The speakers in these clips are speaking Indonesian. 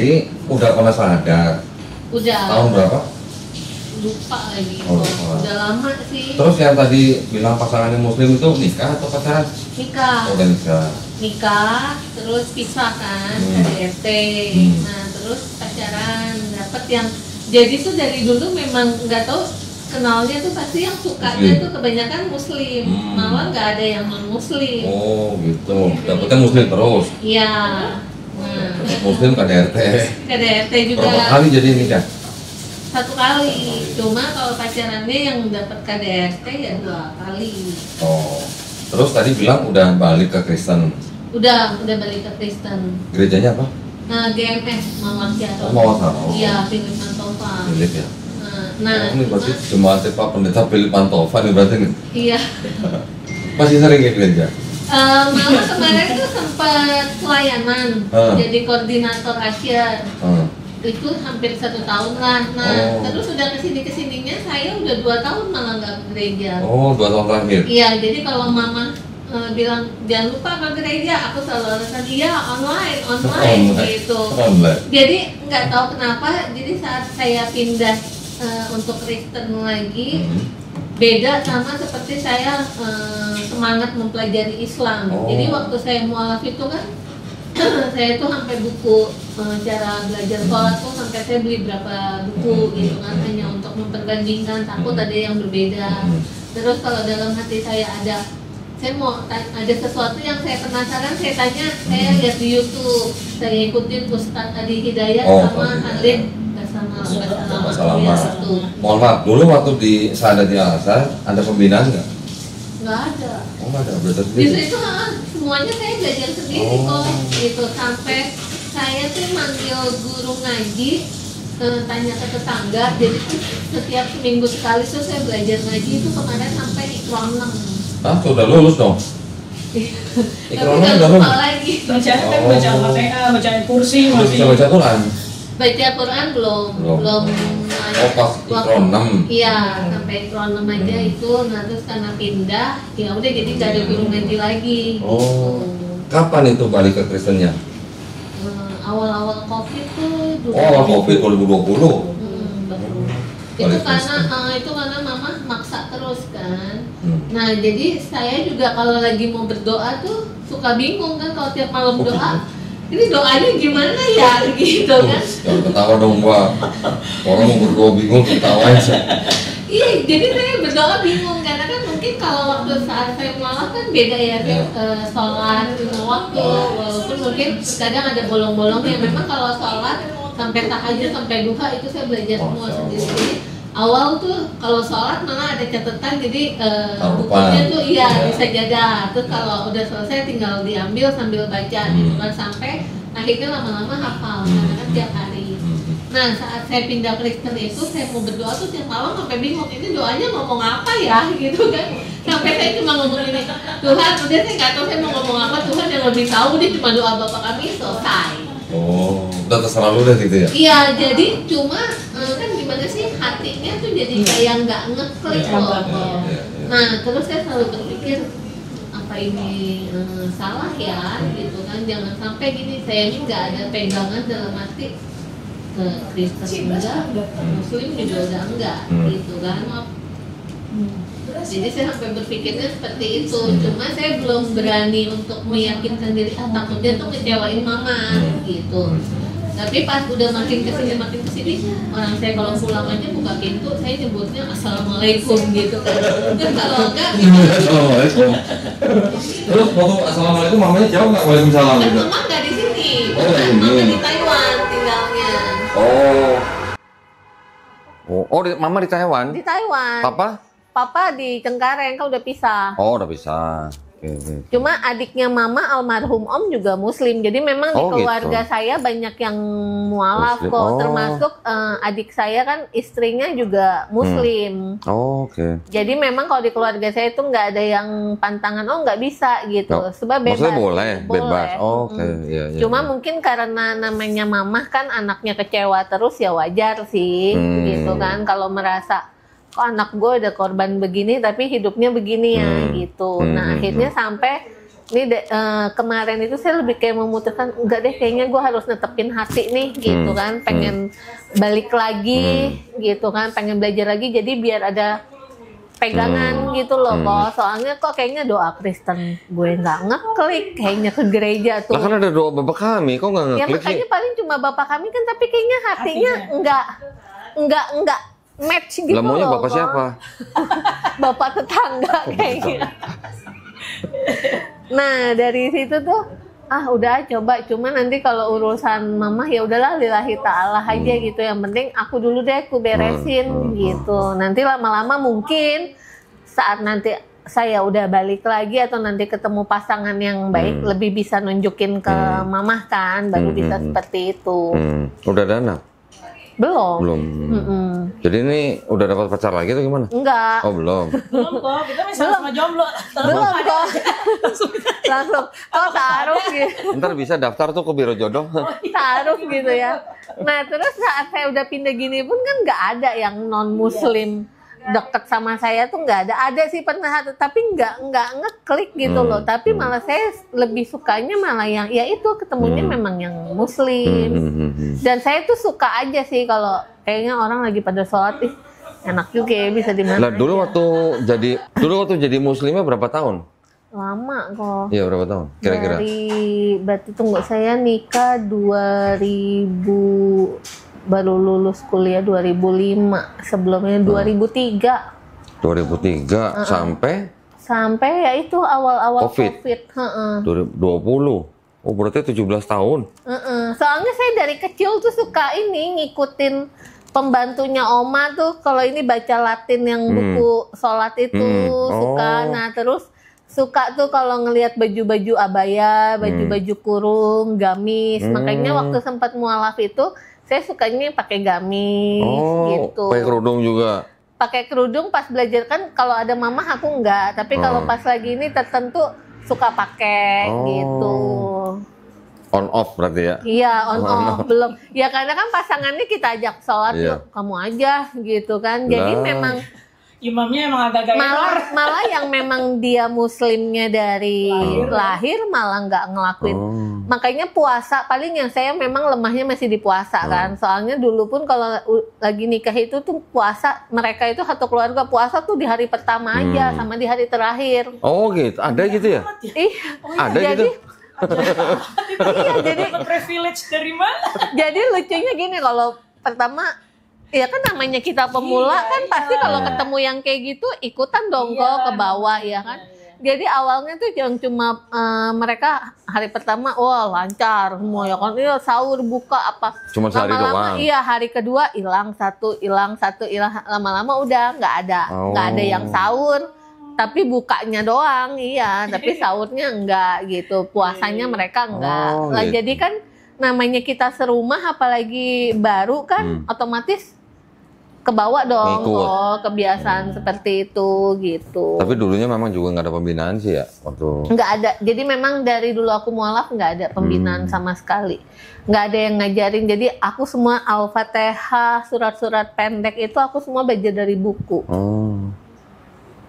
sendiri udah pernah sadar? Udah. Tahun berapa? Lupa lagi. Oh, lupa. Udah lama sih. Terus yang tadi bilang pasangannya muslim itu nikah atau pacaran? Nikah. Oh, udah nikah. Nikah, terus pisah kan, KDRT. Nah, terus pacaran, dapet yang jadi tuh dari dulu memang nggak tahu kenalnya tuh pasti yang sukanya tuh kebanyakan muslim, malah nggak ada yang non muslim. Oh gitu, dapetnya muslim terus? Iya. Nah, muslim KDRT. KDRT juga. Berapa kali jadi nikah? 1 kali, cuma kalau pacarannya yang dapat KDRT ya 2 kali. Oh, terus tadi bilang udah balik ke Kristen. Udah balik ke Kristen. Gerejanya apa? Nah, GMS Mawar Syaro. Mawar Syaro. Iya, Philip Mantofa. Philip ya. Nah, ini berarti jemaat Pak Pendeta Philip Mantofa nih berarti nih. Iya. Masih sering ke gereja? Malah kemarin tuh sempat pelayanan, jadi koordinator Asia. Itu hampir 1 tahun lah. Nah, terus udah kesininya saya udah 2 tahun malah nggak ke gereja. Oh, 2 tahun terakhir? Iya, jadi kalau mama bilang jangan lupa ke gereja, aku selalu alasan iya online gitu. Jadi nggak tahu kenapa, jadi saat saya pindah untuk Kristen lagi, beda sama seperti saya semangat mempelajari Islam. Jadi waktu saya mualaf itu kan saya tuh sampai buku cara belajar sholat tuh sampai saya beli berapa buku gitu kan, hanya untuk memperbandingkan, takut ada yang berbeda. Terus kalau dalam hati saya saya mau ada sesuatu yang saya penasaran, saya tanya, saya lihat di YouTube, saya ikutin Ustaz Adi Hidayat sama Khalid Basalamah. Mohon maaf, dulu waktu di Saadati Al-Azhar ada pembinaan nggak? Nggak ada. Oh, nggak ada, berarti justru itu semuanya saya belajar sendiri kok gitu, sampai saya tuh manggil guru ngaji, tanya ke tetangga, jadi setiap seminggu sekali tuh saya belajar ngaji itu kemarin sampai Iqra 6. Ah, sudah lulus dong? Tapi udah lupa lagi. Baca Al-Fatihah, baca kursi, masih bisa baca Quran? Baca Quran belum. Oh, pas Iqra 6. Iya, sampai Iqra 6 aja itu. Nah, terus karena pindah, ya udah jadi nggak ada guru ngaji lagi. Oh, kapan itu balik ke Kristennya? Awal-awal COVID tuh. Awal COVID 2020. Itu karena mama maksa terus kan. Nah, jadi saya juga kalau lagi mau berdoa tuh suka bingung kan kalau tiap malam doa. Ini doanya gimana ya gitu kan? Jangan ketawa dong, Mbak. Orang mau berdoa bingung ketawain sih. Iya, jadi saya berdoa bingung karena kan mungkin kalau waktu saat saya mualaf kan beda ya, sholat lima waktu, walaupun mungkin kadang ada bolong-bolongnya. Memang kalau sholat sampai tahajud sampai duha itu saya belajar semua sendiri. Jadi awal tuh kalau sholat malah ada catatan, jadi bukunya tuh bisa jaga. Terus kalau udah selesai tinggal diambil sambil baca gitu kan, sampai akhirnya lama-lama hafal karena kan tiap hari. Nah, saat saya pindah Kristen itu saya mau berdoa tuh tiap malam sampai bingung, ini doanya ngomong apa ya gitu kan. Sampai saya cuma ngomong ini, Tuhan udah saya nggak tahu saya mau ngomong apa, Tuhan yang lebih tahu, dia cuma doa Bapak kami selesai. Oh, udah terserah lu deh gitu ya? Iya, jadi cuma kan gimana sih hatinya tuh jadi kayak nggak ngeklik loh. Nah, terus saya selalu berpikir apa ini salah ya gitu kan, jangan sampai gini, saya ini nggak ada pegangan dalam arti ke Kristen enggak, Muslim juga udah enggak gitu kan. Jadi saya sampai berpikirnya seperti itu, cuma saya belum berani untuk meyakinkan diri, takutnya tuh ngecewain mama gitu. Tapi pas udah makin kesini orang saya kalau pulang aja buka pintu saya nyebutnya assalamualaikum gitu kan. Kalau enggak assalamualaikum. Terus waktu assalamualaikum mamanya jawab nggak waalaikumsalam gitu? Mama nggak di sini, mama di Taiwan tinggalnya. Mama di Taiwan? Di Taiwan. Papa di Cengkareng, kan udah pisah. Oh, udah pisah. Okay. Cuma adiknya mama almarhum om juga muslim, jadi memang di keluarga saya banyak yang mualaf kok, termasuk adik saya kan istrinya juga muslim. Oke. Jadi memang kalau di keluarga saya itu nggak ada yang pantangan nggak bisa gitu, sebab bebas. Maksudnya boleh. Bebas. Oke. Iya. Cuma mungkin karena namanya mamah kan anaknya kecewa terus ya wajar sih, gitu kan, kalau merasa kok anak gue udah korban begini tapi hidupnya begini ya gitu. Nah akhirnya sampai kemarin itu saya lebih kayak memutuskan enggak deh, kayaknya gue harus netepin hati nih gitu kan, pengen balik lagi gitu kan, pengen belajar lagi, jadi biar ada pegangan gitu loh kok. Soalnya kok kayaknya doa Kristen gue nggak ngeklik kayaknya ke gereja tuh. Lah kan ada doa Bapak kami, kok nggak Ya ngeklik sih? makanya paling cuma bapak kami kan, tapi kayaknya hatinya enggak match gitu Lah maunya loh. Bapak kok. siapa? Bapak tetangga kayaknya. Nah dari situ tuh udah coba, cuma nanti kalau urusan mama ya udahlah lillahi ta'ala aja gitu, yang penting aku dulu deh aku beresin gitu, nanti lama-lama mungkin saat nanti saya udah balik lagi atau nanti ketemu pasangan yang baik lebih bisa nunjukin ke mama kan, baru bisa seperti itu. Udah ada anak? Belum. Jadi ini udah dapat pacar lagi atau gimana? Enggak. Oh belum. Belum kok, kita masih sama jomblo. Belum kok. Langsung taruh gitu. Ntar bisa daftar tuh ke biro jodoh. Taruh gitu ya. Nah terus saat saya udah pindah gini pun kan nggak ada yang non muslim deket sama saya tuh, nggak ada sih pernah, tapi nggak ngeklik gitu loh. Tapi malah saya lebih sukanya malah yang ya itu ketemunya memang yang muslim. Dan saya tuh suka aja sih kalau kayaknya orang lagi pada sholat, enak juga ya bisa di mana. Lah dulu waktu jadi muslimnya berapa tahun? Lama kok. Iya berapa tahun kira-kira? Berarti tunggu, saya nikah 2000, baru lulus kuliah 2005, sebelumnya 2003. 2003 sampai ya itu awal-awal COVID. 2020. Oh berarti 17 tahun. Soalnya saya dari kecil tuh suka ngikutin pembantunya oma tuh, kalau ini baca Latin yang buku sholat itu suka. Nah terus suka tuh kalau ngelihat baju-baju abaya, baju-baju kurung, gamis. Makanya waktu sempat mualaf itu saya sukanya pakai gamis gitu. Pakai kerudung juga. Pakai kerudung pas belajar kan, kalau ada mama aku enggak, tapi kalau pas lagi ini tertentu suka pakai gitu. On off berarti ya? Iya, on off belum. Ya karena kan pasangannya kita ajak sholat, yuk kamu aja gitu kan. Jadi memang imamnya emang agak-agak malah yang memang dia muslimnya dari lahir malah nggak ngelakuin. Makanya puasa paling yang saya memang lemahnya masih di puasa kan. Soalnya dulu pun kalau lagi nikah itu tuh puasa, mereka itu satu keluarga puasa tuh di hari pertama aja sama di hari terakhir. Oh gitu, ada gitu ya? Ada jadi, gitu. Iya, jadi privilege dari mana? Jadi lucunya gini, kalau pertama ya kan namanya kita pemula kan pasti kalau ketemu yang kayak gitu ikutan dong kok ke bawah ya kan. Jadi awalnya tuh yang cuma mereka hari pertama lancar semua ya kan, sahur buka apa. Cuma sehari doang. Iya, hari kedua hilang satu, lama-lama udah nggak ada yang sahur. Tapi bukanya doang, tapi sahurnya enggak gitu, puasanya mereka enggak. Lah gitu. jadi kan namanya kita serumah apalagi baru kan otomatis kebawa dong kebiasaan seperti itu gitu. Tapi dulunya memang juga nggak ada pembinaan sih ya waktu. Nggak ada. Jadi memang dari dulu aku mualaf nggak ada pembinaan sama sekali. Nggak ada yang ngajarin. Jadi aku semua Al-Fatihah, surat-surat pendek itu aku semua belajar dari buku.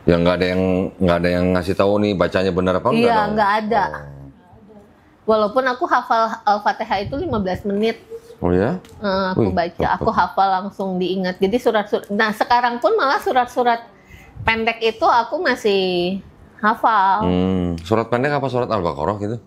Ya nggak ada yang ngasih tahu nih bacanya benar apa enggak dong? Iya, nggak ada. Walaupun aku hafal Al-Fatihah itu 15 menit. Oh ya? Aku baca, aku hafal langsung diingat. Jadi surat-surat. Nah sekarang pun malah surat-surat pendek itu aku masih hafal. Surat pendek apa surat Al-Baqarah gitu?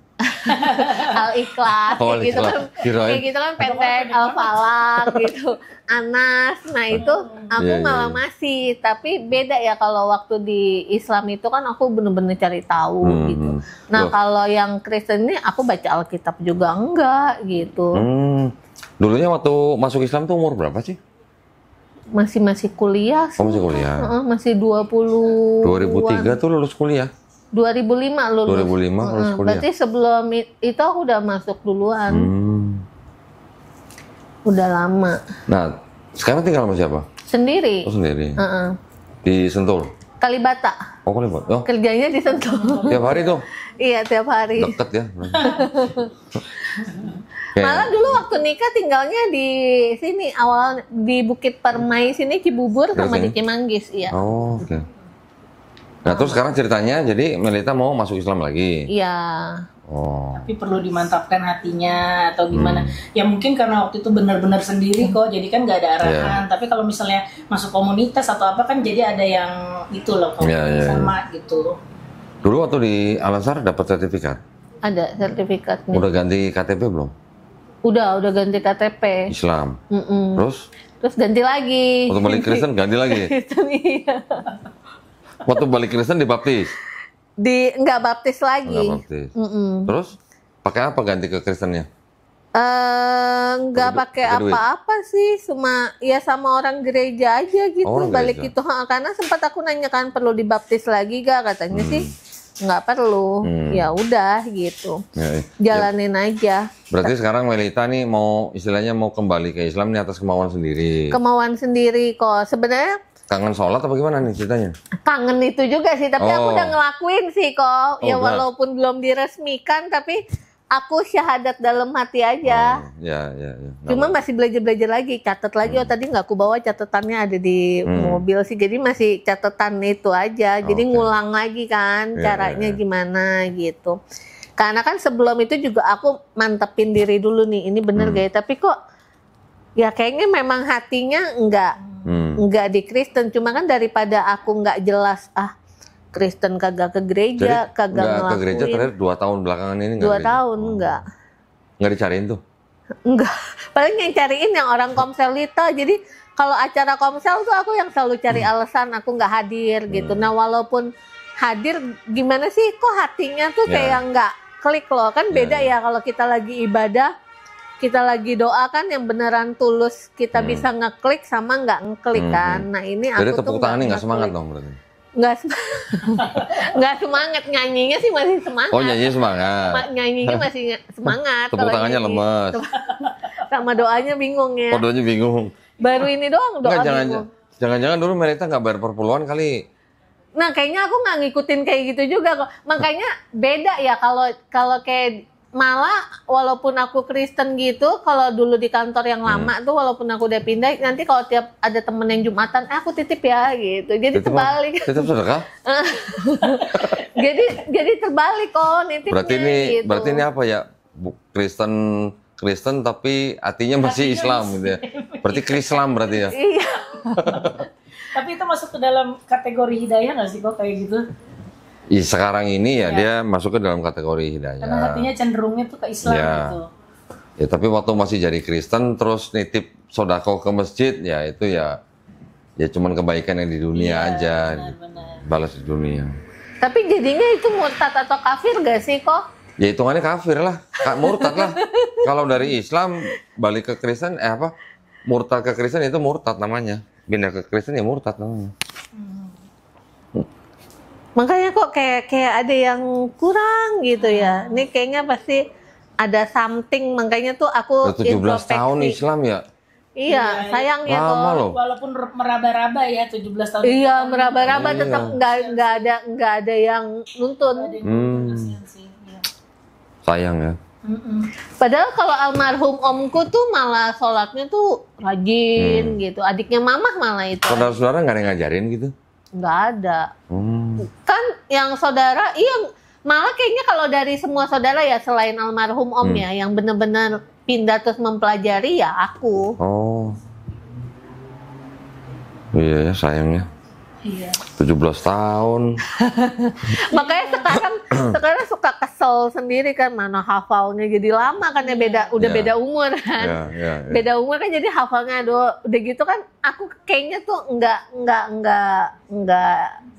Al-Ikhlas, kayak gitu kan, kayak gitu kan pendek, Al-Falaq gitu, Anas. Nah itu aku malah masih, tapi beda ya kalau waktu di Islam itu kan aku bener-bener cari tahu gitu. Nah kalau yang Kristen ini aku baca Alkitab juga enggak gitu. Dulunya waktu masuk Islam tuh umur berapa sih? Masih kuliah sih. Masih kuliah? Masih 20. 2003 tuh lulus kuliah? 2005 lulus. 2005 lulus kuliah. Berarti sebelum itu aku udah masuk duluan. Udah lama. Nah, sekarang tinggal sama siapa? Sendiri. Oh, sendiri. Di Sentul. Kalibata. Oh, Kalibata. Oh. Kerjanya di Sentul. Tiap hari tuh. Iya, tiap hari. Deket ya. Malah dulu waktu nikah tinggalnya di sini, awal di Bukit Permai sini, Cibubur sama di Cimanggis, iya. Oh, oke. Nah terus sekarang ceritanya, jadi Melita mau masuk Islam lagi. Iya. Oh. Tapi perlu dimantapkan hatinya atau gimana. Ya mungkin karena waktu itu benar-benar sendiri kok, jadi kan nggak ada arahan. Tapi kalau misalnya masuk komunitas atau apa kan jadi ada yang itu loh, sama gitu. Dulu waktu di Al-Azhar dapat sertifikat? Ada sertifikatnya. Udah ganti KTP belum? Udah ganti KTP. Islam. Terus ganti lagi. waktu balik Kristen ganti lagi? Iya. Waktu balik Kristen dibaptis? Nggak baptis lagi. Nggak baptis. Terus pakai apa ganti ke Kristennya? Nggak pakai apa-apa sih, cuma ya sama orang gereja aja gitu. Balik gereja. itu karena sempat aku nanya kan perlu dibaptis lagi gak, katanya sih nggak perlu. Ya udah gitu, jalanin aja. Berarti sekarang Melita nih mau istilahnya mau kembali ke Islam nih atas kemauan sendiri. Kemauan sendiri kok sebenarnya. Kangen sholat apa gimana nih ceritanya? Kangen itu juga sih, tapi aku udah ngelakuin sih kok. Ya walaupun belum diresmikan, tapi aku syahadat dalam hati aja. Ya. Cuma masih belajar lagi, catat lagi. Oh tadi nggak aku bawa catatannya ada di mobil sih, jadi masih catatan itu aja. Jadi ngulang lagi kan caranya gimana gitu. Karena kan sebelum itu juga aku mantepin diri dulu nih, ini bener gak ya? Tapi kok ya kayaknya memang hatinya nggak di Kristen. Cuma kan daripada aku nggak jelas Kristen kagak ke gereja, kagak ngelakuin. Ke gereja terakhir 2 tahun belakangan ini nggak? 2 tahun nggak dicariin tuh? Enggak, paling yang cariin yang orang komsel itu. Jadi kalau acara komsel tuh aku yang selalu cari alasan aku nggak hadir gitu. Nah walaupun hadir gimana sih kok hatinya tuh kayak nggak klik loh. Kan beda ya kalau kita lagi ibadah, kita lagi doa kan yang beneran tulus kita bisa ngeklik sama nggak ngeklik kan. Nah ini aku jadi tuh tepuk tangannya nggak semangat dong berarti? Nggak semangat, nyanyinya sih masih semangat. Oh nyanyinya semangat? Nyanyinya masih semangat. Tepuk tangannya lemes. Sama doanya bingung ya. Oh doanya bingung. Baru ini doang doa bingung. Jangan-jangan dulu Melita nggak bayar perpuluhan kali? Nah kayaknya aku nggak ngikutin kayak gitu juga kok. Makanya beda ya kalau kayak malah walaupun aku Kristen gitu, kalau dulu di kantor yang lama tuh walaupun aku udah pindah, nanti kalau tiap ada temen yang Jumatan, aku titip ya gitu. Jadi terbalik. Titip sedekah? jadi terbalik kok nitipnya. Berarti ini apa ya? Kristen tapi hatinya masih Islam gitu ya. Berarti Krislam berarti ya. Iya. Tapi itu masuk ke dalam kategori hidayah nggak sih kok kayak gitu? Sekarang ini dia masuk ke dalam kategori hidayah. Karena hatinya cenderungnya tuh ke Islam gitu. Ya tapi waktu masih jadi Kristen terus nitip sodako ke masjid ya itu ya cuman kebaikan yang di dunia aja. Benar. Balas di dunia. Tapi jadinya itu murtad atau kafir gak sih kok? Ya hitungannya kafir lah, murtad lah. Kalau dari Islam balik ke Kristen murtad ke Kristen itu murtad namanya. Pindah ke Kristen ya murtad namanya. Makanya kok kayak ada yang kurang gitu ya. Ini kayaknya pasti ada something, makanya tuh aku 17 tahun Islam ya? Iya, sayang ya kok. Walaupun meraba-raba ya 17 tahun. Iya, meraba-raba tetap nggak ada yang nuntun. Sayang ya. Padahal kalau almarhum omku tuh malah sholatnya tuh rajin gitu. Adiknya mamah malah itu. Saudara-saudara nggak ada yang ngajarin gitu? Nggak ada. Kan yang saudara, malah kayaknya kalau dari semua saudara ya selain almarhum om ya, yang benar-benar pindah terus mempelajari ya aku. Oh. Iya ya sayangnya. Iya. 17 tahun. Makanya sekarang suka kesel sendiri kan, mana hafalnya jadi lama kan ya, beda umur kan. Iya. Beda umur kan jadi hafalnya udah gitu kan, aku kayaknya tuh nggak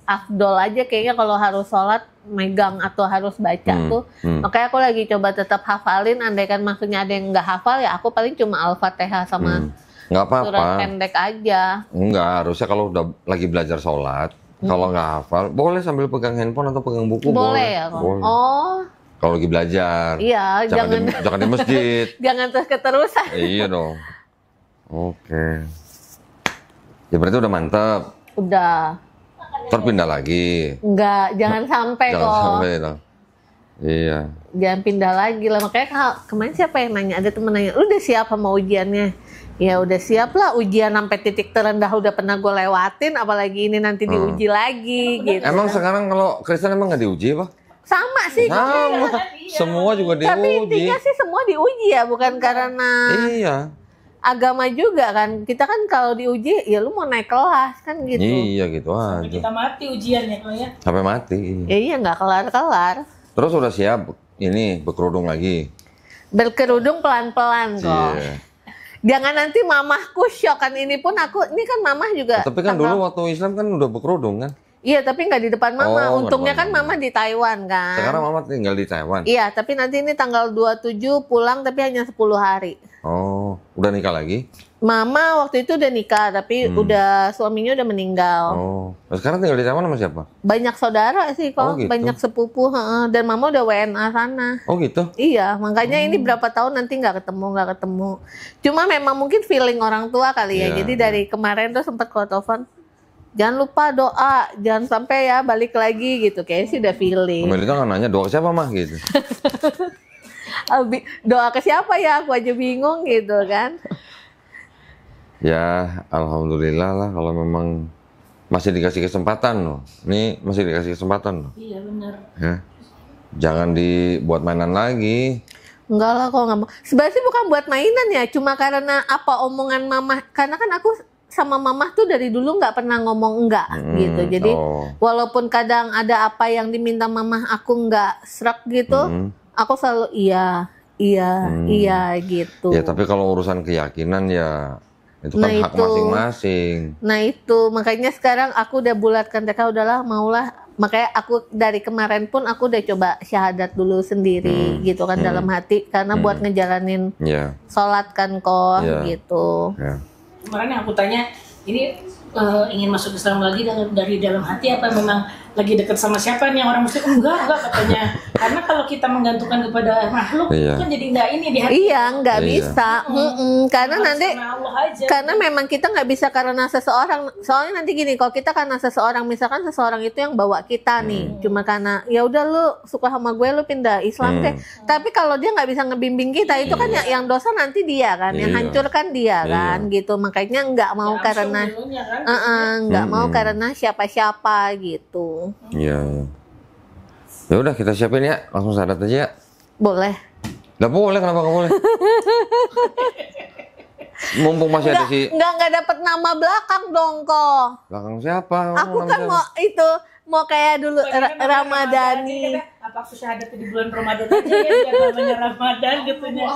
afdol aja kayaknya kalau harus sholat megang atau harus baca tuh. Makanya aku lagi coba tetap hafalin, andaikan maksudnya ada yang nggak hafal ya aku paling cuma Al-Fatihah sama nggak apa-apa. Surat pendek aja. Enggak, harusnya kalau udah lagi belajar sholat, kalau nggak hafal, boleh sambil pegang handphone atau pegang buku. Boleh ya kok? Boleh. Oh. Kalau lagi belajar. Iya, jangan di masjid. Jangan terus keterusan. Iya dong. Oke. Ya berarti udah mantep. Udah. Terpindah lagi. Enggak, jangan sampai kok. Jangan sampai dong. Iya. Jangan pindah lagi lah. Makanya kemarin siapa yang nanya? Ada temen nanya, lu udah siap sama ujiannya? Ya udah siap lah, ujian sampai titik terendah udah pernah gue lewatin, apalagi ini nanti diuji lagi gitu. Emang sekarang kalau Kristen emang nggak diuji apa? Sama sih. Sama. Semua juga diuji. Tapi intinya sih semua diuji ya, bukan karena Iya. agama juga kan. Kita kan kalau diuji ya lu mau naik kelas kan gitu. Iya gitu Sampai aja. kita mati ujiannya kok ya. Sampai mati. Ya iya nggak kelar-kelar. Terus udah siap ini berkerudung lagi. Berkerudung pelan-pelan kok. Iya. Jangan nanti mamahku shock kan, ini pun aku, ini kan mamah juga. Tapi kan dulu waktu Islam kan udah berkerudung kan. Iya, tapi nggak di depan mama. Oh, Untungnya nggak kan depan mama di Taiwan kan. Sekarang mama tinggal di Taiwan. Iya, tapi nanti ini tanggal 27 pulang tapi hanya 10 hari. Oh, udah nikah lagi? Mama waktu itu udah nikah, tapi udah suaminya udah meninggal. Oh, nah, sekarang tinggal di Taiwan sama siapa? Banyak saudara sih kok, Oh, gitu. banyak sepupu, dan mama udah WNA sana. Oh gitu? Iya, makanya ini berapa tahun nanti nggak ketemu. Cuma memang mungkin feeling orang tua kali ya. Iya, Jadi dari kemarin tuh sempat call telepon, jangan lupa doa, jangan sampai ya balik lagi gitu. Kayaknya sih udah feeling. Melita kan nanya doa ke siapa mah gitu. Doa ke siapa ya? Aku aja bingung gitu kan. Ya, alhamdulillah lah kalau memang masih dikasih kesempatan loh. Ini masih dikasih kesempatan loh. Iya benar. Ya. Jangan dibuat mainan lagi. Enggak lah, kok nggak mau. Sebenarnya sih bukan buat mainan ya, cuma karena apa omongan mama. Karena kan aku sama mama tuh dari dulu nggak pernah ngomong enggak gitu. Jadi walaupun kadang ada apa yang diminta mama aku nggak serak gitu, aku selalu iya gitu. Ya tapi kalau urusan keyakinan ya itu kan hak masing-masing. Nah itu makanya sekarang aku udah bulatkan TK, udahlah maulah. Makanya aku dari kemarin pun aku udah coba syahadat dulu sendiri gitu kan dalam hati, karena buat ngejalanin sholat kan kok gitu. Kemarin yang aku tanya, ini ingin masuk Islam lagi dari dalam hati apa memang lagi dekat sama siapa nih orang muslim? Enggak katanya. Karena kalau kita menggantungkan kepada makhluk kan jadi enggak ini di hati. Iya, nggak bisa. Karena nanti aja. karena memang kita nggak bisa karena seseorang. Soalnya nanti gini, kalau kita karena seseorang, misalkan seseorang itu yang bawa kita nih, cuma karena ya udah lu suka sama gue, lu pindah Islam deh. Tapi kalau dia nggak bisa ngebimbing kita, itu kan yang dosa nanti dia kan, yang hancurkan dia kan, gitu. Makanya nggak mau karena nggak mau karena siapa-siapa gitu. Iya. Ya udah kita siapin ya, langsung syahadat aja ya. Boleh. Nggak boleh, kenapa nggak boleh? Mumpung masih ada si... Nggak dapet nama belakang dong kok. Belakang siapa? Aku kan mau kayak dulu Ramadhani. Apa aku syahadat di bulan Ramadan aja ya, biar namanya Ramadan gitu ya.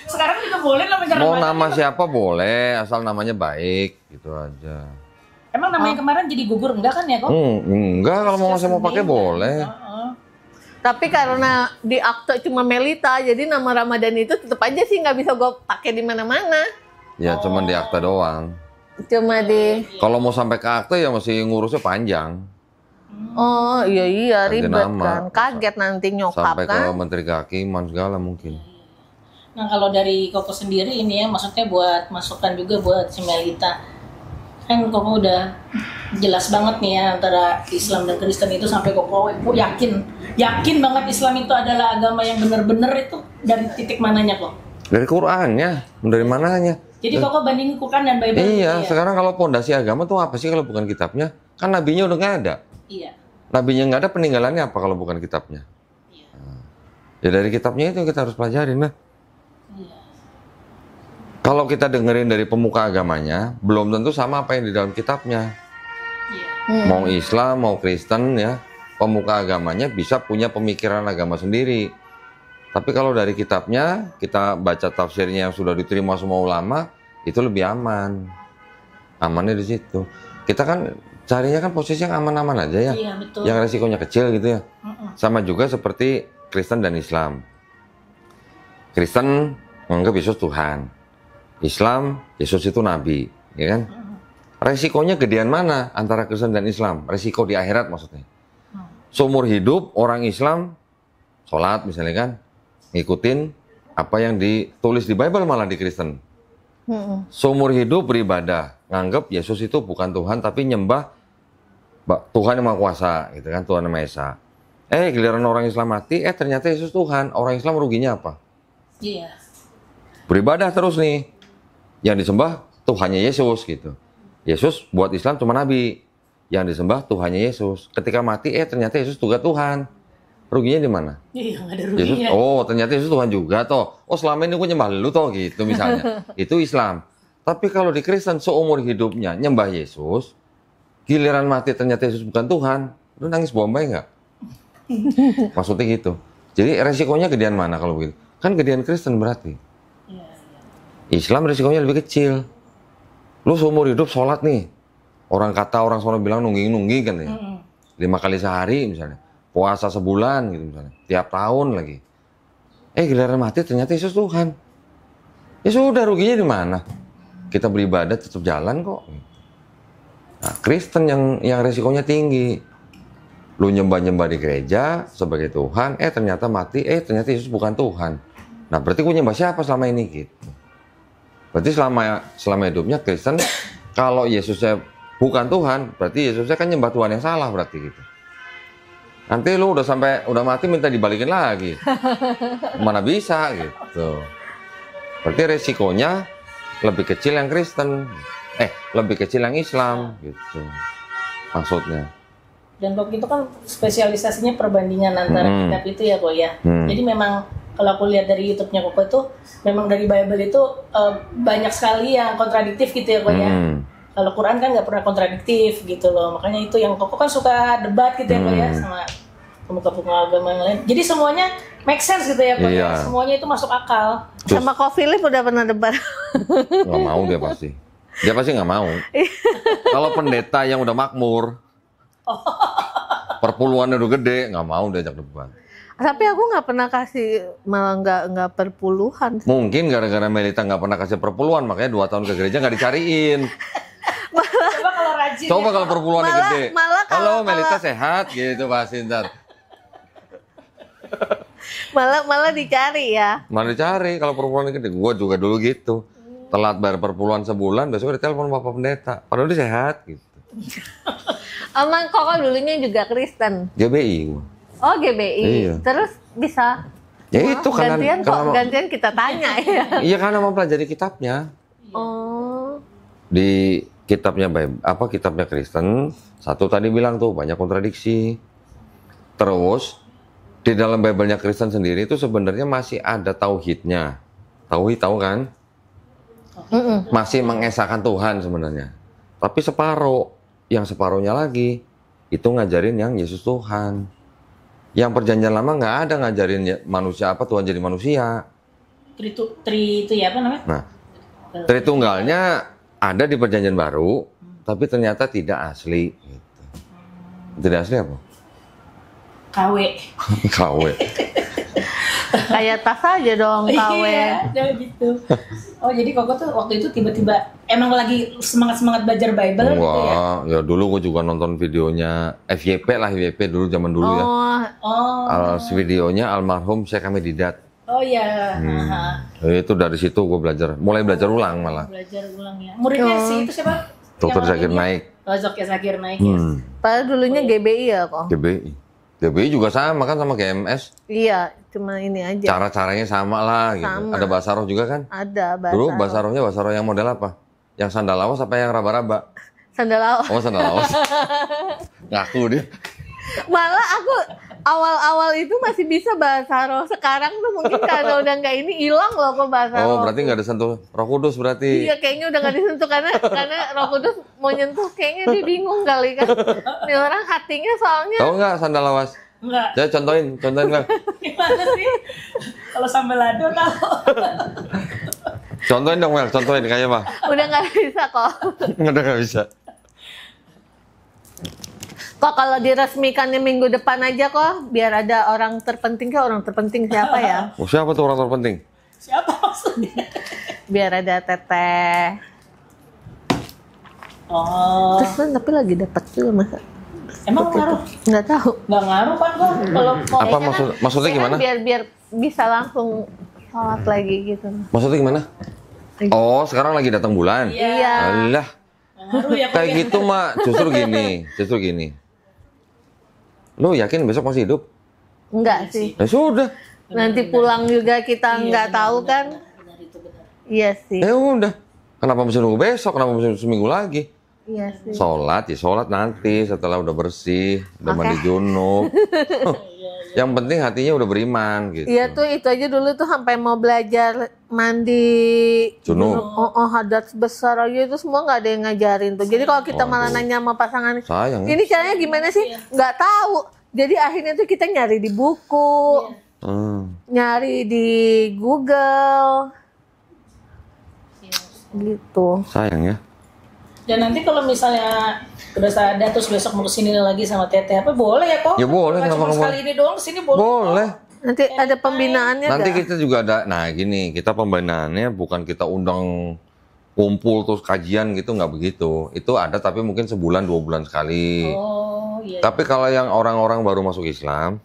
Sekarang juga boleh namanya Ramadan. Mau nama siapa boleh, asal namanya baik, gitu aja. Emang namanya kemarin jadi gugur enggak kan ya kok? Enggak, kalau mau pakai boleh. Tapi karena di akte cuma Melita, jadi nama Ramadan itu tetap aja sih nggak bisa gue pakai di mana-mana. Ya cuman di akte doang. Cuma di. Kalau mau sampai ke akte ya masih ngurusnya panjang. Oh iya Ganti ribet nama. kan, kaget nanti nyokap Sampai kan. ke Menteri Kehakiman segala mungkin. Nah kalau dari Koko sendiri ini ya, maksudnya buat masukan juga buat si Melita. Kan Koko udah jelas banget nih ya antara Islam dan Kristen itu, sampai Koko yakin banget Islam itu adalah agama yang benar-benar itu dari titik mananya kok? Dari Qurannya, dari mananya? Jadi Koko bandingin Quran dan Bible. Iya, sekarang kalau pondasi agama tuh apa sih kalau bukan kitabnya? Kan nabinya udah nggak ada. Iya. Nabinya nggak ada, peninggalannya apa kalau bukan kitabnya? Iya. Ya dari kitabnya itu kita harus pelajarin lah. Iya. Kalau kita dengerin dari pemuka agamanya, belum tentu sama apa yang di dalam kitabnya. Iya. Mau Islam, mau Kristen ya, pemuka agamanya bisa punya pemikiran agama sendiri. Tapi kalau dari kitabnya, kita baca tafsirnya yang sudah diterima semua ulama, itu lebih aman. Amannya di situ. Kita kan carinya kan posisi yang aman-aman aja ya. Iya, betul. Yang resikonya kecil gitu ya. Sama juga seperti Kristen dan Islam. Kristen menganggap Yesus Tuhan. Islam, Yesus itu Nabi. Ya kan? Resikonya gedean mana antara Kristen dan Islam? Resiko di akhirat maksudnya. Seumur hidup orang Islam sholat misalnya kan, ngikutin apa yang ditulis di Bible, malah di Kristen. Seumur hidup beribadah, nganggap Yesus itu bukan Tuhan tapi nyembah Tuhan yang Maha Kuasa, gitu kan, Tuhan yang Maha Esa. Giliran orang Islam mati, ternyata Yesus Tuhan. Orang Islam ruginya apa? Iya. Beribadah terus nih. Yang disembah Tuhannya Yesus gitu. Yesus buat Islam cuma nabi. Yang disembah Tuhannya Yesus. Ketika mati ternyata Yesus juga Tuhan. Ruginya di mana? Iya, nggak ada Yesus, ruginya. ternyata Yesus Tuhan juga toh. Selama ini gue nyembah lu toh gitu misalnya. Itu Islam. Tapi kalau di Kristen seumur hidupnya nyembah Yesus, giliran mati ternyata Yesus bukan Tuhan, lu nangis bombay nggak? Maksudnya gitu. Jadi resikonya gedean mana kalau begitu? Kan gedean Kristen berarti. Islam resikonya lebih kecil. Lu seumur hidup sholat nih. Orang sono bilang nungging kan ya. 5 kali sehari misalnya. Puasa sebulan gitu misalnya, tiap tahun lagi. Giliran mati ternyata Yesus Tuhan. Ya sudah, ruginya di mana? Kita beribadah tetap jalan kok. Nah, Kristen yang resikonya tinggi. Lu nyembah-nyembah di gereja sebagai Tuhan, ternyata mati, ternyata Yesus bukan Tuhan. Nah, berarti gue nyembah siapa selama ini gitu. Berarti selama hidupnya Kristen, kalau Yesusnya bukan Tuhan, berarti Yesusnya kan nyembah Tuhan yang salah berarti gitu. Nanti lu udah mati minta dibalikin lagi. Mana bisa gitu. Berarti resikonya lebih kecil yang Kristen. Lebih kecil yang Islam gitu. Maksudnya. Dan waktu itu kan spesialisasinya perbandingan antara kitab itu ya Kok ya. Jadi memang kalau aku lihat dari YouTube-nya Koko itu memang dari Bible itu banyak sekali yang kontradiktif gitu ya Kok ya. Kalau Quran kan nggak pernah kontradiktif gitu loh. Makanya itu yang Koko kan suka debat gitu ya Kok ya sama pemuka-pemuka agama yang lain. Jadi semuanya make sense gitu ya Kok ya. Semuanya itu masuk akal. Sama Kok Philip udah pernah debat. Nggak mau dia pasti. Dia pasti nggak mau. Kalau pendeta yang udah makmur, perpuluhannya udah gede, nggak mau diajak debat. Tapi aku nggak pernah kasih, malah nggak perpuluhan. Mungkin gara-gara Melita nggak pernah kasih perpuluhan, makanya 2 tahun ke gereja nggak dicariin. Coba kalau rajin. Coba kalau perpuluhannya gede. Halo Melita kalau sehat gitu pasti ntar. malah dicari ya. Malah dicari kalau perpuluhannya gede. Gua juga dulu gitu. Telat bayar perpuluhan sebulan, besok ditelepon Bapak Pendeta. Padahal dia sehat gitu. Emang Koko dulunya juga Kristen. GBI gua. Oh GBI. Iya. Terus bisa. Ya itu karena gantian kita tanya ya. Iya karena mau pelajari kitabnya. Oh. Di kitabnya kitabnya Kristen, satu tadi bilang tuh banyak kontradiksi. Terus di dalam Bible-nya Kristen sendiri itu sebenarnya masih ada tauhidnya. Tauhid tahu kan? Masih mengesahkan Tuhan sebenarnya. Tapi yang separuhnya lagi itu ngajarin yang Yesus Tuhan. Yang perjanjian lama nggak ada ngajarin manusia Tuhan jadi manusia. Tri itu ya apa namanya? Nah, Tritunggalnya ada di perjanjian baru, tapi ternyata tidak asli. Gitu. Tidak asli apa? KW. KW. Kayak tas aja dong KW. Iya, gitu. Oh jadi Koko tuh waktu itu tiba-tiba emang lagi semangat belajar Bible gitu ya? Wah, ya dulu gue juga nonton videonya FYP dulu zaman dulu ya. Videonya almarhum Syekh Ahmed Didat. Oh iya. Itu dari situ gue mulai belajar ulang malah. Belajar ulang ya. Muridnya sih itu siapa? Dr. Zakir Naik. Oh, Zakir Naik ya. Padahal dulunya GBI ya kok. GBI juga sama kan sama GMS. Iya, cuma ini aja. Cara-caranya sama lah gitu. Sama. Ada bahasa roh juga kan? Ada bahasa. Dulu bahasa roh yang model apa? Yang sandal lawas apa yang raba-raba? Sandal lawas. Oh, sandal lawas. Ngaku dia. Malah aku awal-awal itu masih bisa bahasa roh. Sekarang tuh mungkin karena udah nggak ini hilang loh kok bahasa roh. Oh, berarti nggak ada sentuh Roh Kudus berarti. Iya, kayaknya udah nggak disentuh karena Roh Kudus mau nyentuh kayaknya dia bingung kali kan. Ini orang hatinya soalnya. Tahu nggak sandal lawas? Enggak. Ya contohin Bang. Gimana sih? Kalau sambal lado tahu. Contohin dong Mel, contohin kayak apa? Udah nggak bisa kok. Udah nggak bisa. Kok kalau diresmikannya minggu depan aja kok, biar ada orang terpenting siapa ya? Oh, siapa tuh orang terpenting? Siapa maksudnya? Biar ada teteh. Oh. Terus kan tapi lagi dapat juga masa. Emang ngaruh? Nggak tahu. Nggak ngaruh kan kok kalau Apa maksudnya kan gimana? Biar bisa langsung sholat lagi gitu. Maksudnya gimana? Oh, sekarang lagi datang bulan. Iya. Alah. ngaruh ya Kayak gitu mah justru gini. Lu yakin besok masih hidup? Enggak sih. Ya sudah. Nanti pulang juga kita nggak tahu kan. Benar itu benar. Iya sih. Ya udah, kenapa mesti nunggu besok? Kenapa mesti seminggu lagi? Iya sih. Sholat nanti setelah udah bersih, udah mandi junub. Yang penting hatinya udah beriman gitu. Iya tuh, itu aja dulu tuh sampai mau belajar mandi junub. Hadas besar aja itu semua nggak ada yang ngajarin tuh. Jadi kalau kita malah nanya sama pasangan, sayang, ini caranya gimana sih? Nggak tahu. Jadi akhirnya tuh kita nyari di buku, nyari di Google, gitu. Sayang ya. Dan nanti kalau misalnya udah sadar terus besok mau kesini lagi sama Teteh, apa boleh ya kok? Ya boleh, cuma sekali ini doang kesini boleh. Boleh. Nanti ada pembinaannya. Nanti kita juga ada, nah gini, kita pembinaannya bukan kita undang kumpul terus kajian gitu, nggak begitu. Itu ada tapi mungkin sebulan 2 bulan sekali. Oh iya. Tapi kalau yang orang-orang baru masuk Islam,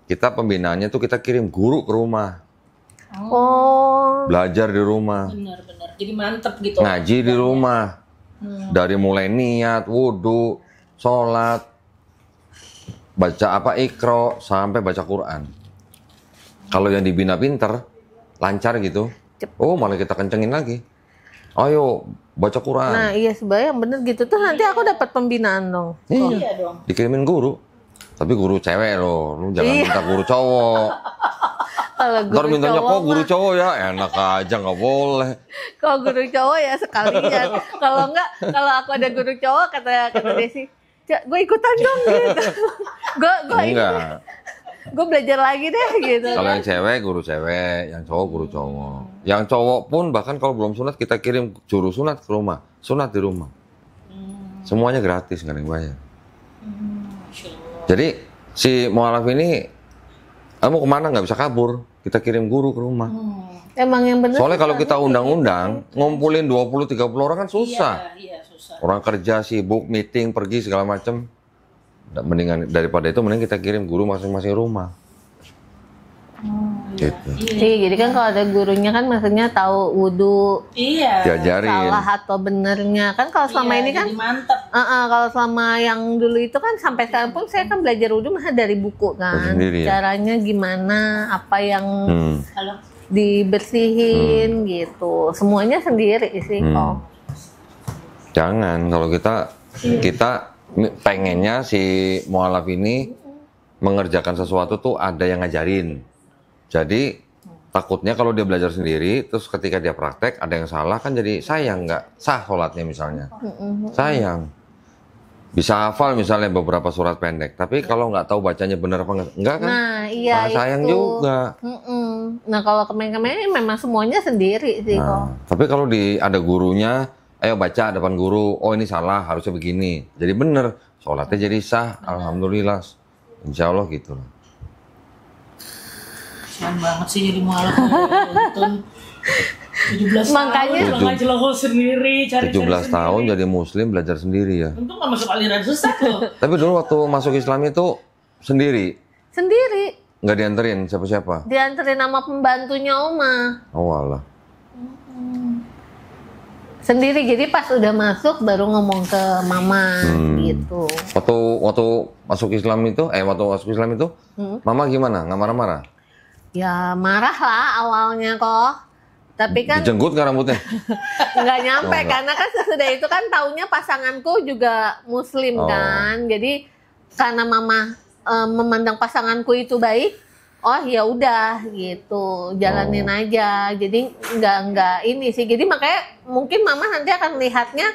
kita pembinaannya tuh kita kirim guru ke rumah. Oh. Belajar di rumah. Benar-benar. Jadi mantep gitu. Ngaji di rumah. Dari mulai niat, wudhu, sholat, baca apa ikro, sampai baca Quran. Kalau yang dibina pinter, lancar gitu, oh malah kita kencengin lagi. Ayo baca Quran. Nah iya sebenarnya yang bener gitu tuh nanti aku dapat pembinaan dong. Iya dong. Dikirimin guru, tapi guru cewek loh, lu jangan minta guru cowok. Ntar mintanya kok guru cowok ya, enak aja nggak boleh. Kalau guru cowok ya sekalian. Kalau enggak, kalau aku ada guru cowok kata Desi, gue ikutan dong gitu. Gue belajar lagi deh gitu. Kalau yang cewek guru cewek, yang cowok guru cowok. Yang cowok pun bahkan kalau belum sunat kita kirim juru sunat ke rumah, sunat di rumah. Semuanya gratis, nggak ada yang bayar. Jadi si mualaf ini kamu kemana nggak bisa kabur, kita kirim guru ke rumah. Emang yang benar. Soalnya kalau kita undang-undang, ngumpulin 20-30 orang kan susah. Iya, susah. Orang kerja sibuk, meeting, pergi segala macam. Mendingan daripada itu mending kita kirim guru masing-masing rumah. Gitu. Iya, jadi kan kalau ada gurunya kan maksudnya tahu wudhu, diajarin salah atau benernya kan. Kalau selama ini kan mantap. Kalau selama yang dulu itu kan sampai sekarang pun saya kan belajar wudhu mah dari buku kan. Sendiri, ya? Caranya gimana, apa yang dibersihin gitu. Semuanya sendiri sih kok. Jangan, kalau kita pengennya si mualaf ini mengerjakan sesuatu tuh ada yang ngajarin. Jadi takutnya kalau dia belajar sendiri, terus ketika dia praktek ada yang salah kan jadi sayang, nggak sah sholatnya misalnya. Sayang. Bisa hafal misalnya beberapa surat pendek, tapi kalau nggak tahu bacanya benar apa enggak kan? Nah iya sayang itu juga. Nah kalau kemen-kemen memang semuanya sendiri sih kok. Tapi kalau ada gurunya, ayo baca depan guru, oh ini salah harusnya begini, jadi bener, sholatnya jadi sah, alhamdulillah, insya Allah gitu. Kasian banget sih jadi mualaf nonton 17 makanya tahun jeloko sendiri, cari 17 tahun jadi muslim belajar sendiri ya. Untung nggak masuk aliran sesat loh. Tapi dulu waktu masuk Islam itu sendiri, nggak dianterin siapa-siapa. Dianterin sama pembantunya Oma. Oh alah. Sendiri, jadi pas udah masuk baru ngomong ke mama gitu. Waktu masuk Islam itu, mama gimana? Nggak marah-marah? Ya marah lah awalnya kok. Tapi kan dijenggut nggak rambutnya? Nggak nyampe, karena kan sesudah itu kan taunya pasanganku juga muslim kan. Jadi karena mama memandang pasanganku itu baik, oh ya udah gitu, jalanin aja. Jadi nggak ini sih. Jadi makanya mungkin mama nanti akan lihatnya,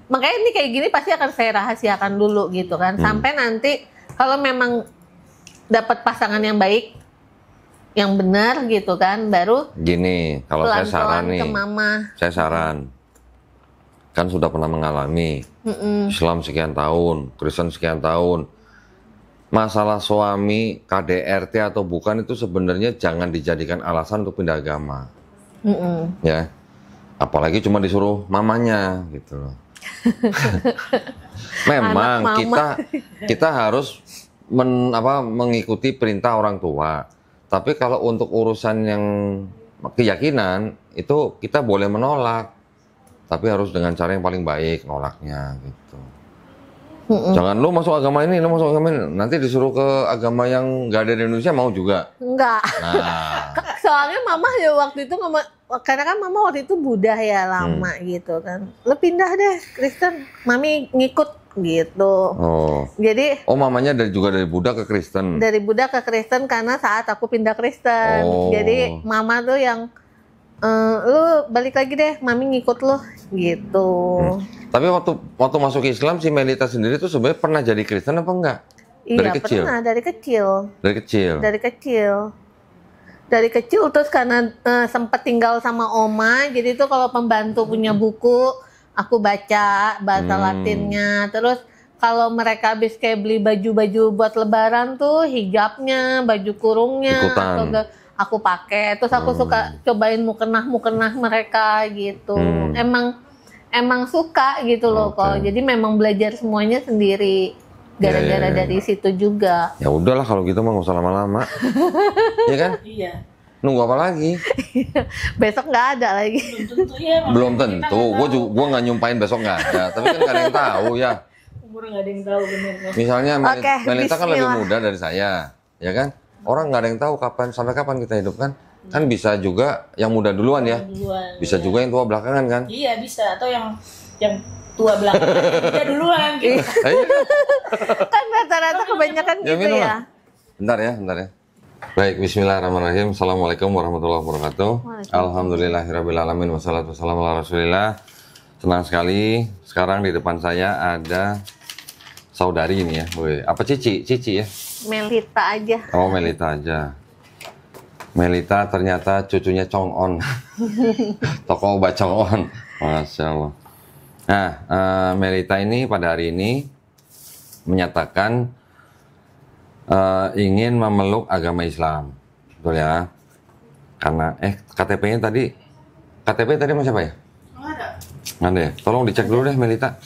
makanya ini kayak gini pasti akan saya rahasiakan dulu gitu kan. Sampai nanti kalau memang dapat pasangan yang baik, yang benar gitu kan, baru gini. Kalau saya saran nih, saya saran, kan sudah pernah mengalami Islam sekian tahun, Kristen sekian tahun. Masalah suami KDRT atau bukan itu sebenarnya jangan dijadikan alasan untuk pindah agama, ya. Apalagi cuma disuruh mamanya gitu loh. Memang kita harus mengikuti perintah orang tua. Tapi kalau untuk urusan yang keyakinan itu kita boleh menolak, tapi harus dengan cara yang paling baik nolaknya gitu. Jangan lu masuk agama ini, lu masuk agama ini, nanti disuruh ke agama yang nggak ada di Indonesia mau juga. Enggak. Nah, Soalnya mama ya waktu itu ngomong, karena kan mama waktu itu Buddha ya lama gitu kan. Lo pindah deh Kristen, mami ngikut gitu. Oh. Jadi mamanya juga dari Buddha ke Kristen. Dari Buddha ke Kristen karena saat aku pindah Kristen. Oh. Jadi mama tuh yang lu balik lagi deh, mami ngikut lo gitu. Tapi waktu masuk Islam si Melita sendiri tuh sebenarnya pernah jadi Kristen apa enggak? Dari Iya, kecil. pernah dari kecil. Dari kecil. Dari kecil. Dari kecil terus karena sempat tinggal sama oma, jadi tuh kalau pembantu punya buku, aku baca bahasa Latinnya. Terus kalau mereka habis kayak beli baju-baju buat lebaran tuh, hijabnya, baju kurungnya, ikutan. aku pakai. Terus aku suka cobain mukenah mereka gitu. Emang suka gitu loh kok. Jadi memang belajar semuanya sendiri. Gara-gara dari situ juga. Ya udahlah kalau gitu mah nggak usah lama-lama. Iya kan? Iya. Nunggu apa lagi? Besok nggak ada lagi. Belum tentu ya. Belum tentu. Gue nggak nyumpain besok nggak ada. Tapi kan nggak ada yang tahu ya. Umur nggak ada yang tahu bener. Misalnya Melita kan lebih bismillah. muda dari saya, ya kan? Orang nggak ada yang tahu sampai kapan kita hidup kan? Kan bisa juga yang muda duluan ya. Bisa juga yang tua belakangan kan? Iya bisa. Atau yang tua belakangan kita duluan gitu. Kan rata-rata kebanyakan gitu ya. Bentar ya. Baik, bismillahirrahmanirrahim. Assalamualaikum warahmatullahi wabarakatuh. Alhamdulillahirrabbilalamin. Wassalatu wassalamu ala rasulillah. Senang sekali. Sekarang di depan saya ada saudari ini ya. Apa Cici ya? Melita aja. Oh, Melita aja. Melita ternyata cucunya Chong On. Tokoh Obat Chong On. Masya Allah. Nah, Melita ini pada hari ini menyatakan ingin memeluk agama Islam. Betul ya? Karena KTP tadi sama siapa ya? Nggak ada ya? Tolong dicek dulu deh Melita.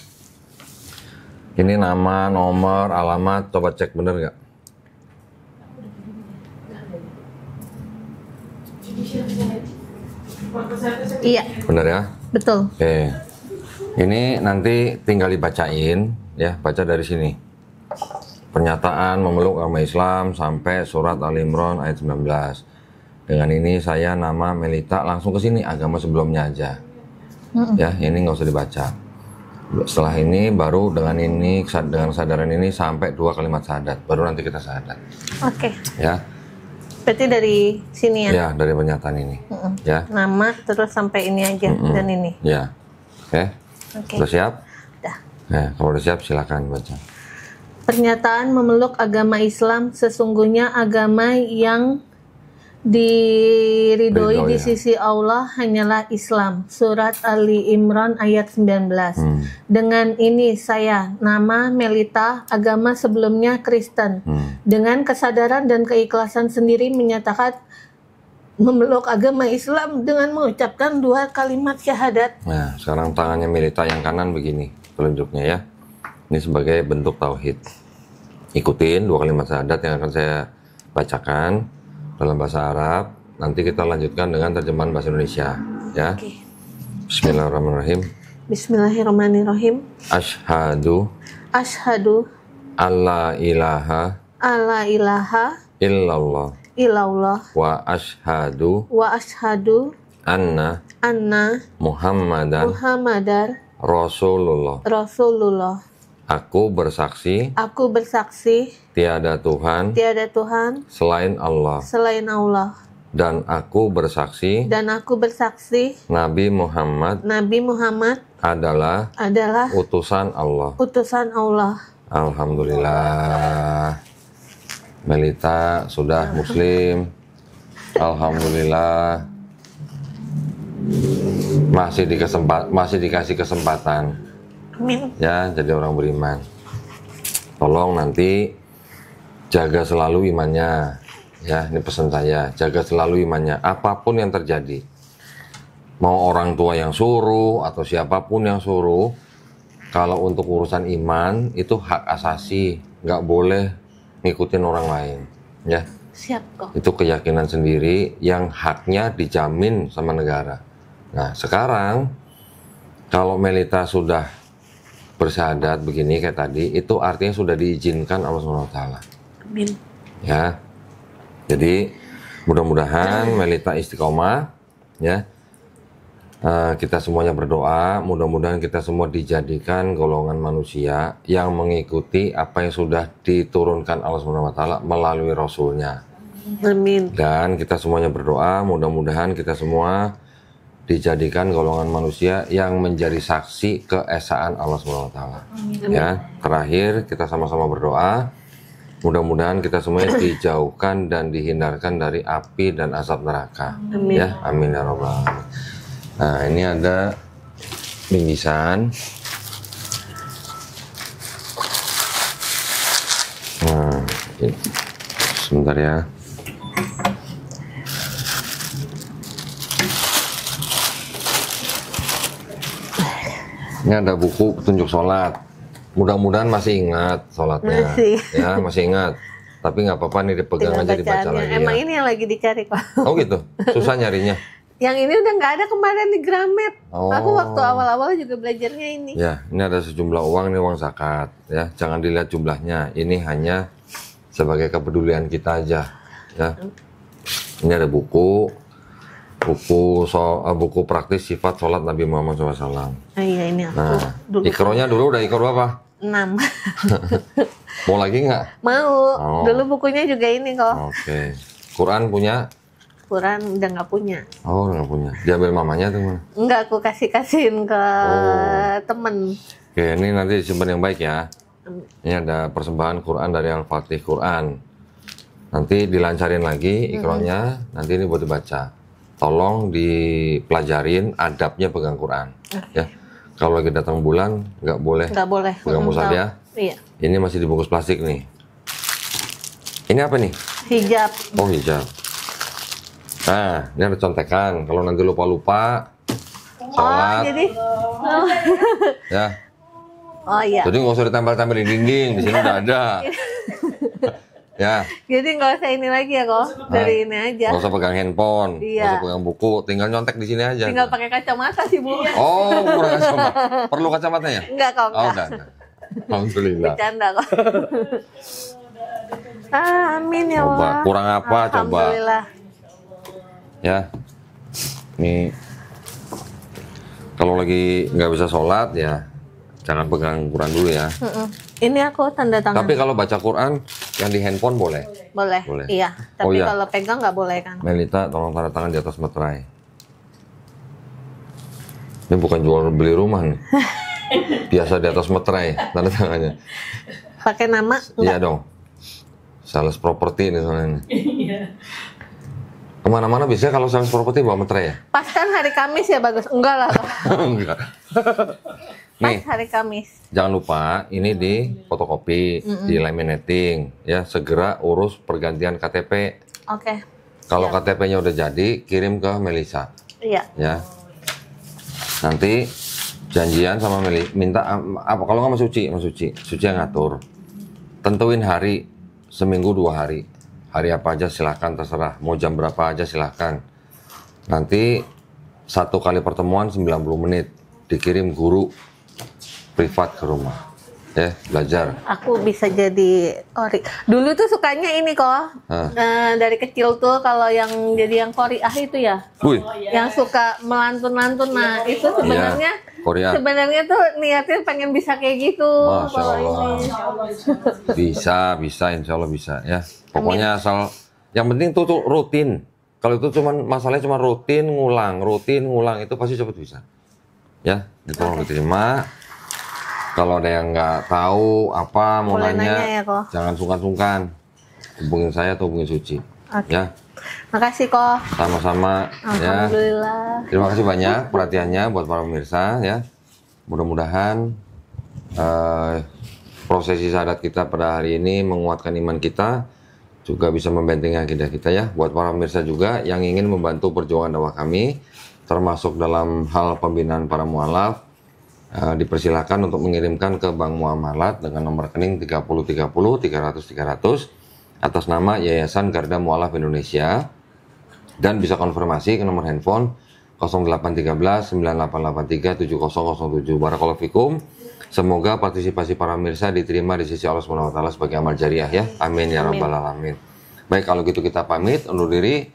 Ini nama, nomor, alamat, coba cek bener nggak? Iya, Bener ya? betul. Oke. Ini nanti tinggal dibacain ya, baca dari sini. Pernyataan memeluk agama Islam sampai surat Al-Imran ayat 19. Dengan ini saya nama Melita langsung ke sini, agama sebelumnya aja. Ya, ini nggak usah dibaca. Setelah ini baru dengan kesadaran ini sampai 2 kalimat syahadat, baru nanti kita syahadat. Oke. Ya. Berarti dari sini ya? Ya, dari pernyataan ini. Ya. Nama terus sampai ini aja dan ini. Ya. Oke. Sudah siap? Udah. Ya, kalau udah siap silakan baca. Pernyataan memeluk agama Islam sesungguhnya agama yang diridhoi di sisi Allah hanyalah Islam. Surat Ali Imran ayat 19. Dengan ini saya, nama Melita, agama sebelumnya Kristen. Dengan kesadaran dan keikhlasan sendiri menyatakan memeluk agama Islam dengan mengucapkan 2 kalimat syahadat. Nah, sekarang tangannya Melita yang kanan begini telunjuknya ya. Ini sebagai bentuk tauhid. Ikutin 2 kalimat syahadat yang akan saya bacakan dalam bahasa Arab. Nanti kita lanjutkan dengan terjemahan bahasa Indonesia ya. Oke. Bismillahirrahmanirrahim. Bismillahirrahmanirrahim. Asyhadu alla ilaha illallah wa asyhadu anna Muhammadan Rasulullah. Aku bersaksi tiada Tuhan selain Allah. Dan aku bersaksi Nabi Muhammad adalah utusan Allah. Alhamdulillah. Melita sudah muslim. Alhamdulillah. Masih dikasih kesempatan. Amin. Ya, jadi orang beriman. Tolong nanti jaga selalu imannya. Ya, ini pesan saya, jaga selalu imannya apapun yang terjadi. Mau orang tua yang suruh atau siapapun yang suruh, kalau untuk urusan iman itu hak asasi, nggak boleh ngikutin orang lain. Ya. Siap kok. Itu keyakinan sendiri yang haknya dijamin sama negara. Nah, sekarang kalau Melita sudah bersyahadat begini kayak tadi, itu artinya sudah diizinkan Allah SWT. Amin. Ya. Jadi Mudah-mudahan Melita istiqomah, ya. Kita semuanya berdoa, mudah-mudahan kita semua dijadikan golongan manusia yang mengikuti apa yang sudah diturunkan Allah Subhanahu wa taala melalui Rasulnya. Amin. Dan kita semuanya berdoa, mudah-mudahan kita semua dijadikan golongan manusia yang menjadi saksi keesaan Allah Subhanahu wa taala. Ya, terakhir kita sama-sama berdoa, mudah-mudahan kita semuanya dijauhkan dan dihindarkan dari api dan azab neraka. Amin. Ya, amin ya rabbal alamin. Nah, ini ada bingkisan. Nah, ini. Sebentar ya. Ini ada buku petunjuk sholat. Mudah-mudahan masih ingat sholatnya. Masih. Ya, masih ingat. Tapi nggak apa-apa nih, dipegang Tinggal aja, dibaca bacaannya. lagi Emang ya. ini yang lagi dicari kok. Oh gitu? Susah nyarinya? Yang ini udah nggak ada kemarin di Gramet. Oh. Aku waktu awal-awal juga belajarnya ini. Ya, ini ada sejumlah uang, ini uang zakat. Ya, jangan dilihat jumlahnya. Ini hanya sebagai kepedulian kita aja. Ya. Ini ada buku praktis sifat sholat Nabi Muhammad SAW. Oh iya, ini aku Nah, dulu. ikronya dulu udah ikro apa? 6. Mau lagi nggak? Mau. Oh. Dulu bukunya juga ini kok. Oke. Quran punya? Quran udah nggak punya. Oh, nggak punya. Diambil mamanya tuh mana? Enggak, aku kasihin ke temen. Oke, ini nanti disimpan yang baik ya. Ini ada persembahan Quran dari Al-Fatih Quran. Nanti dilancarin lagi ikronya, nanti ini buat dibaca. Tolong dipelajarin adabnya pegang Quran. Ya. Kalau lagi datang bulan, nggak boleh Nggak boleh. pegang mushaf Tahu. ya. Iya. Ini masih dibungkus plastik nih. Ini apa nih? Hijab. Oh, hijab. Nah, ini ada contekan. Kalau nanti lupa-lupa, sholat, Jadi. Oh, ya. oh iya. Jadi nggak usah ditempel-tempel di dinding, di sini udah ada. Ya, Jadi nggak usah ini lagi ya kok. Dari ini aja. nggak usah pegang handphone, nggak Iya. usah pegang buku, tinggal nyontek di sini aja. Tinggal pakai kacamata sih Bu. Oh, kurang kacamata. Perlu kacamatanya? Enggak kok. Oh, Enggak. udah. Alhamdulillah. Bercanda kok. Amin ya Coba, Allah. kurang apa coba? Alhamdulillah. Ya, ini kalau lagi nggak bisa sholat ya, jangan pegang Quran dulu ya. Ini aku tanda tangan. Tapi kalau baca Quran yang di handphone boleh. Boleh. Boleh. Iya. Oh, Tapi iya. kalau pegang nggak boleh kan. Melita, tolong tanda tangan di atas materai. Ini bukan jual beli rumah nih. Biasa di atas materai, tanda tangannya. Pakai nama? Iya dong. Sales properti ini soalnya. Iya. Kemana-mana biasanya kalau sales properti bawa materai ya? Pas kan hari Kamis ya bagus. Enggak lah. Enggak. Pas Nih, hari Kamis. jangan lupa ini di fotokopi, di laminating, ya segera urus pergantian KTP. Oke. Kalau KTP-nya udah jadi, kirim ke Melisa, Iya. ya. Nanti janjian sama minta apa kalau nggak Mas Suci yang ngatur. Tentuin hari, seminggu 2 hari. Hari apa aja silahkan, terserah. Mau jam berapa aja silahkan. Nanti 1 kali pertemuan 90 menit dikirim guru privat ke rumah. Ya, belajar. Aku bisa jadi kori. Dulu tuh sukanya ini kok. Dari kecil tuh kalau yang jadi yang koriah itu ya. Wih, Yang suka melantun-lantun. Nah, itu sebenarnya Korea. sebenarnya tuh niatnya pengen bisa kayak gitu. Masya Kalau Allah. ini. Bisa, insya Allah bisa ya. Pokoknya asal, yang penting tuh rutin. Kalau itu masalahnya cuma rutin ngulang, itu pasti cepet bisa. Ya, ditolong diterima. Kalau ada yang nggak tahu apa mau Boleh nanya, nanya ya, kok. jangan sungkan-sungkan. Hubungin saya atau hubungin Suci. Oke. Ya, Makasih kok. sama-sama ya. Alhamdulillah. Terima kasih banyak perhatiannya buat para pemirsa ya. Mudah-mudahan prosesi syahadat kita pada hari ini menguatkan iman kita, juga bisa membentengi akidah kita ya. Buat para pemirsa juga yang ingin membantu perjuangan dakwah kami, termasuk dalam hal pembinaan para mualaf, dipersilahkan untuk mengirimkan ke Bank Muamalat dengan nomor rekening 3030 300 atas nama Yayasan Garda Mualaf Indonesia, dan bisa konfirmasi ke nomor handphone 0813 9883 7007. Barakallahu fikum. Semoga partisipasi para pemirsa diterima di sisi Allah Subhanahu wa taala sebagai amal jariah ya. Amin ya rabbal alamin. Baik, kalau gitu kita pamit undur diri.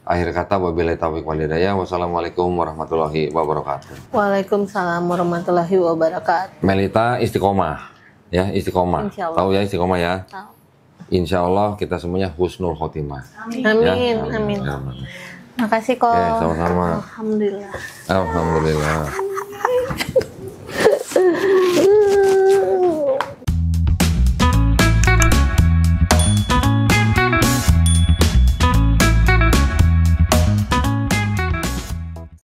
Akhir kata wabillahi taufiq wal hidayah. Wassalamualaikum warahmatullahi wabarakatuh. Waalaikumsalam warahmatullahi wabarakatuh. Melita istiqomah, ya istiqomah. Tahu ya istiqomah ya. Tahu. Insya Allah kita semuanya husnul khotimah. Amin. Ya, Amin. Makasih kok. Sama-sama. Alhamdulillah. Alhamdulillah.